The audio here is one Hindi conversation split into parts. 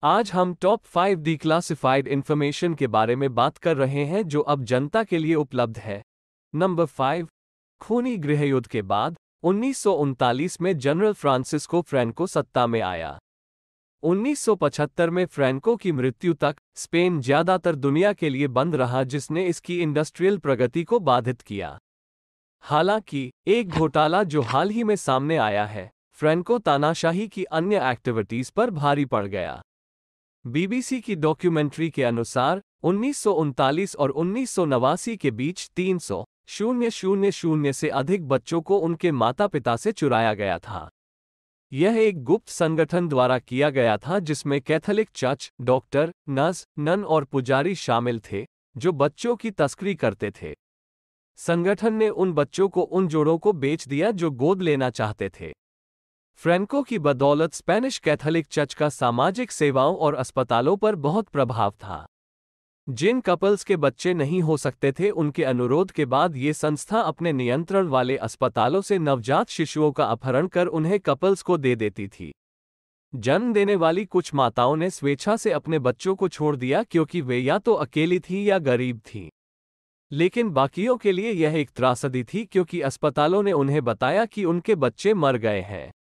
आज हम टॉप 5 डिक्लासिफाइड इंफॉर्मेशन के बारे में बात कर रहे हैं जो अब जनता के लिए उपलब्ध है। नंबर 5, खूनी गृहयुद्ध के बाद 1939 में जनरल फ्रांसिस्को फ्रैंको सत्ता में आया। 1975 में फ्रैंको की मृत्यु तक स्पेन ज्यादातर दुनिया के लिए बंद रहा, जिसने इसकी इंडस्ट्रियल प्रगति को बाधित किया। हालांकि एक घोटाला जो हाल ही में सामने आया है, फ्रैंको तानाशाही की अन्य एक्टिविटीज पर भारी पड़ गया। बीबीसी की डॉक्यूमेंट्री के अनुसार 1939 और 1989 के बीच 300,000 से अधिक बच्चों को उनके माता पिता से चुराया गया था। यह एक गुप्त संगठन द्वारा किया गया था जिसमें Catholic church, doctor, nurse, nun और पुजारी शामिल थे जो बच्चों की तस्करी करते थे। संगठन ने उन बच्चों को उन जोड़ों को बेच दिया जो गोद लेना चाहते थे। फ्रैंको की बदौलत स्पेनिश कैथोलिक चर्च का सामाजिक सेवाओं और अस्पतालों पर बहुत प्रभाव था। जिन कपल्स के बच्चे नहीं हो सकते थे, उनके अनुरोध के बाद ये संस्था अपने नियंत्रण वाले अस्पतालों से नवजात शिशुओं का अपहरण कर उन्हें कपल्स को दे देती थी। जन्म देने वाली कुछ माताओं ने स्वेच्छा से अपने बच्चों को छोड़ दिया क्योंकि वे या तो अकेली थीं या गरीब थीं। लेकिन बाकियों के लिए यह एक त्रासदी थी क्योंकि अस्पतालों ने उन्हें बताया कि उनके बच्चे मर गए हैं।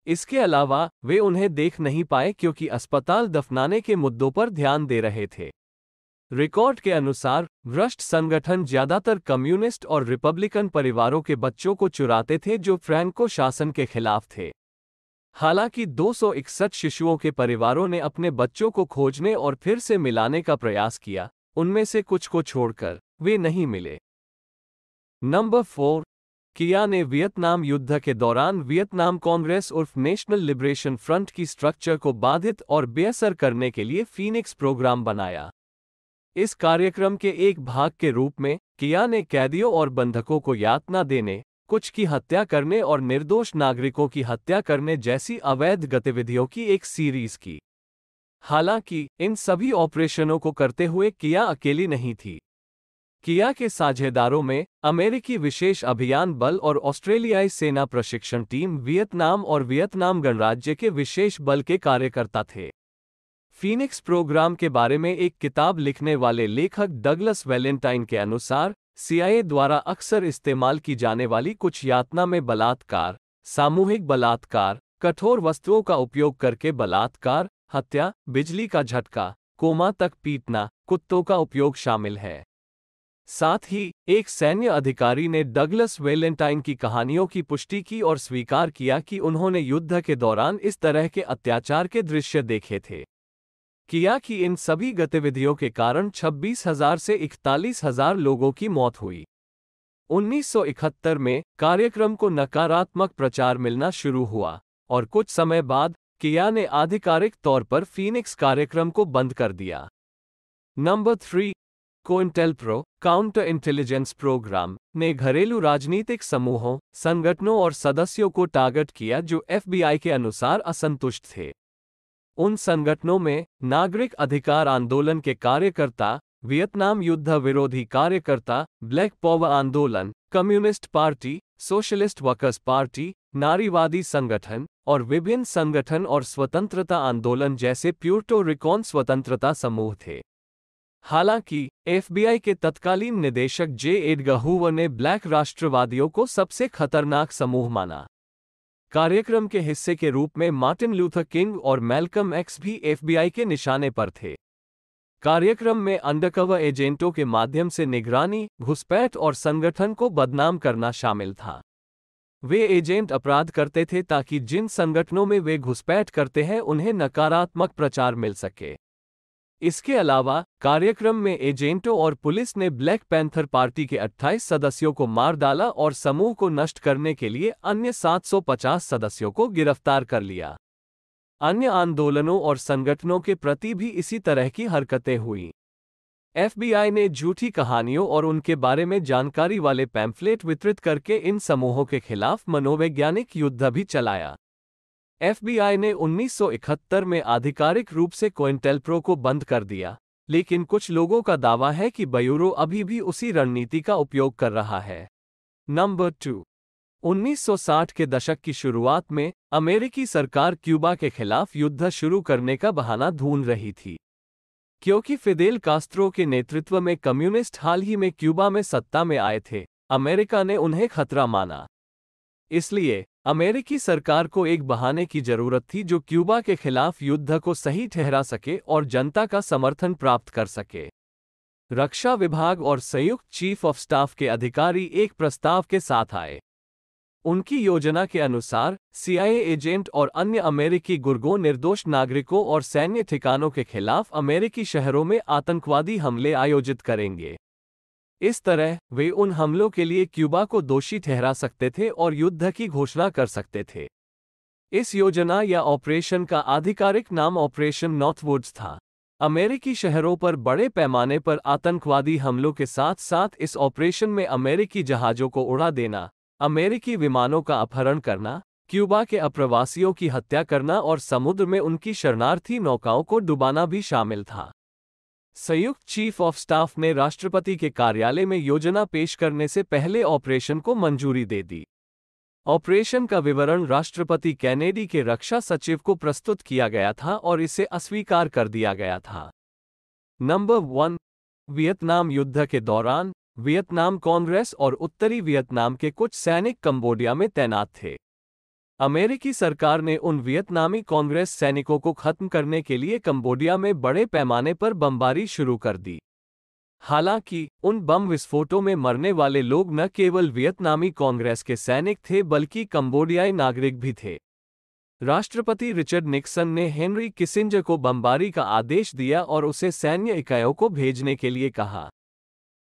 इसके अलावा वे उन्हें देख नहीं पाए क्योंकि अस्पताल दफनाने के मुद्दों पर ध्यान दे रहे थे। रिकॉर्ड के अनुसार भ्रष्ट संगठन ज्यादातर कम्युनिस्ट और रिपब्लिकन परिवारों के बच्चों को चुराते थे जो फ्रैंको शासन के खिलाफ थे। हालांकि 261 शिशुओं के परिवारों ने अपने बच्चों को खोजने और फिर से मिलाने का प्रयास किया, उनमें से कुछ को छोड़कर वे नहीं मिले। नंबर 4, किया ने वियतनाम युद्ध के दौरान वियतनाम कांग्रेस उर्फ नेशनल लिबरेशन फ्रंट की स्ट्रक्चर को बाधित और बेअसर करने के लिए फीनिक्स प्रोग्राम बनाया। इस कार्यक्रम के एक भाग के रूप में किया ने कैदियों और बंधकों को यातना देने, कुछ की हत्या करने और निर्दोष नागरिकों की हत्या करने जैसी अवैध गतिविधियों की एक सीरीज की। हालांकि इन सभी ऑपरेशनों को करते हुए किया अकेली नहीं थी। किया के साझेदारों में अमेरिकी विशेष अभियान बल और ऑस्ट्रेलियाई सेना प्रशिक्षण टीम, वियतनाम और वियतनाम गणराज्य के विशेष बल के कार्यकर्ता थे। फीनिक्स प्रोग्राम के बारे में एक किताब लिखने वाले लेखक डगलस वैलेंटाइन के अनुसार, सीआईए द्वारा अक्सर इस्तेमाल की जाने वाली कुछ यातना में बलात्कार, सामूहिक बलात्कार, कठोर वस्तुओं का उपयोग करके बलात्कार, हत्या, बिजली का झटका, कोमा तक पीटना, कुत्तों का उपयोग शामिल है। साथ ही एक सैन्य अधिकारी ने डगलस वैलेंटाइन की कहानियों की पुष्टि की और स्वीकार किया कि उन्होंने युद्ध के दौरान इस तरह के अत्याचार के दृश्य देखे थे। किया कि इन सभी गतिविधियों के कारण 26,000 से 41,000 लोगों की मौत हुई। 1971 में कार्यक्रम को नकारात्मक प्रचार मिलना शुरू हुआ और कुछ समय बाद किया ने आधिकारिक तौर पर फीनिक्स कार्यक्रम को बंद कर दिया। नंबर 3, कोइंटेलप्रो काउंटर इंटेलिजेंस प्रोग्राम ने घरेलू राजनीतिक समूहों, संगठनों और सदस्यों को टारगेट किया जो एफबीआई के अनुसार असंतुष्ट थे। उन संगठनों में नागरिक अधिकार आंदोलन के कार्यकर्ता, वियतनाम युद्ध विरोधी कार्यकर्ता, ब्लैक पावर आंदोलन, communist party, socialist workers party, नारीवादी संगठन और विभिन्न संगठन और स्वतंत्रता आंदोलन जैसे प्यूर्टो रिकॉन स्वतंत्रता समूह थे। हालांकि एफबीआई के तत्कालीन निदेशक जे एडगर हूवर ने ब्लैक राष्ट्रवादियों को सबसे खतरनाक समूह माना। कार्यक्रम के हिस्से के रूप में मार्टिन लूथर किंग और मैल्कम एक्स भी एफबीआई के निशाने पर थे। कार्यक्रम में अंडरकवर एजेंटों के माध्यम से निगरानी, घुसपैठ और संगठन को बदनाम करना शामिल था। वे एजेंट अपराध करते थे ताकि जिन संगठनों में वे घुसपैठ करते हैं उन्हें नकारात्मक प्रचार मिल सके। इसके अलावा कार्यक्रम में एजेंटों और पुलिस ने ब्लैक पैंथर पार्टी के 28 सदस्यों को मार डाला और समूह को नष्ट करने के लिए अन्य 750 सदस्यों को गिरफ्तार कर लिया। अन्य आंदोलनों और संगठनों के प्रति भी इसी तरह की हरकतें हुईं। एफबीआई ने झूठी कहानियों और उनके बारे में जानकारी वाले पैम्फलेट वितरित करके इन समूहों के खिलाफ मनोवैज्ञानिक युद्ध भी चलाया। एफबीआई ने 1971 में आधिकारिक रूप से कोइंटेलप्रो को बंद कर दिया, लेकिन कुछ लोगों का दावा है कि ब्यूरो अभी भी उसी रणनीति का उपयोग कर रहा है। नंबर 2, 1960 के दशक की शुरुआत में अमेरिकी सरकार क्यूबा के खिलाफ युद्ध शुरू करने का बहाना ढूंढ रही थी। क्योंकि फिदेल कास्त्रो के नेतृत्व में कम्युनिस्ट हाल ही में क्यूबा में सत्ता में आए थे, अमेरिका ने उन्हें खतरा माना। इसलिए अमेरिकी सरकार को एक बहाने की जरूरत थी जो क्यूबा के खिलाफ युद्ध को सही ठहरा सके और जनता का समर्थन प्राप्त कर सके। रक्षा विभाग और संयुक्त चीफ ऑफ स्टाफ के अधिकारी एक प्रस्ताव के साथ आए। उनकी योजना के अनुसार CIA एजेंट और अन्य अमेरिकी गुर्गों निर्दोष नागरिकों और सैन्य ठिकानों के खिलाफ अमेरिकी शहरों में आतंकवादी हमले आयोजित करेंगे। इस तरह वे उन हमलों के लिए क्यूबा को दोषी ठहरा सकते थे और युद्ध की घोषणा कर सकते थे। इस योजना या ऑपरेशन का आधिकारिक नाम ऑपरेशन नॉर्थवुड्स था। अमेरिकी शहरों पर बड़े पैमाने पर आतंकवादी हमलों के साथ साथ इस ऑपरेशन में अमेरिकी जहाज़ों को उड़ा देना, अमेरिकी विमानों का अपहरण करना, क्यूबा के अप्रवासियों की हत्या करना और समुद्र में उनकी शरणार्थी नौकाओं को डुबाना भी शामिल था। संयुक्त चीफ ऑफ स्टाफ ने राष्ट्रपति के कार्यालय में योजना पेश करने से पहले ऑपरेशन को मंजूरी दे दी। ऑपरेशन का विवरण राष्ट्रपति कैनेडी के रक्षा सचिव को प्रस्तुत किया गया था और इसे अस्वीकार कर दिया गया था। नंबर 1, वियतनाम युद्ध के दौरान वियतनाम कांग्रेस और उत्तरी वियतनाम के कुछ सैनिक कंबोडिया में तैनात थे। अमेरिकी सरकार ने उन वियतनामी कांग्रेस सैनिकों को खत्म करने के लिए कंबोडिया में बड़े पैमाने पर बमबारी शुरू कर दी। हालांकि उन बम विस्फोटों में मरने वाले लोग न केवल वियतनामी कांग्रेस के सैनिक थे बल्कि कंबोडियाई नागरिक भी थे। राष्ट्रपति रिचर्ड निक्सन ने हेनरी किसिंजर को बमबारी का आदेश दिया और उसे सैन्य इकाइयों को भेजने के लिए कहा।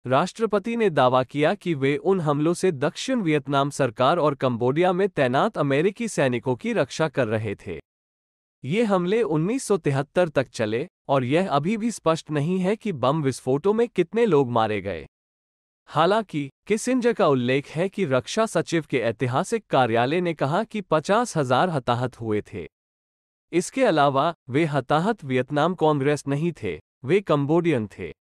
राष्ट्रपति ने दावा किया कि वे उन हमलों से दक्षिण वियतनाम सरकार और कंबोडिया में तैनात अमेरिकी सैनिकों की रक्षा कर रहे थे। ये हमले 1973 तक चले और यह अभी भी स्पष्ट नहीं है कि बम विस्फोटों में कितने लोग मारे गए। हालांकि किसिंजर का उल्लेख है कि रक्षा सचिव के ऐतिहासिक कार्यालय ने कहा कि 50,000 हताहत हुए थे। इसके अलावा वे हताहत वियतनाम कांग्रेस नहीं थे, वे कंबोडियन थे।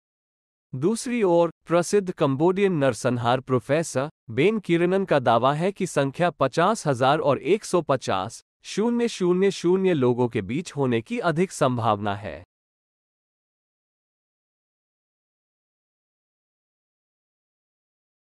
दूसरी ओर प्रसिद्ध कंबोडियन नरसंहार प्रोफेसर बेन किरनन का दावा है कि संख्या 50,000 और 150,000 लोगों के बीच होने की अधिक संभावना है।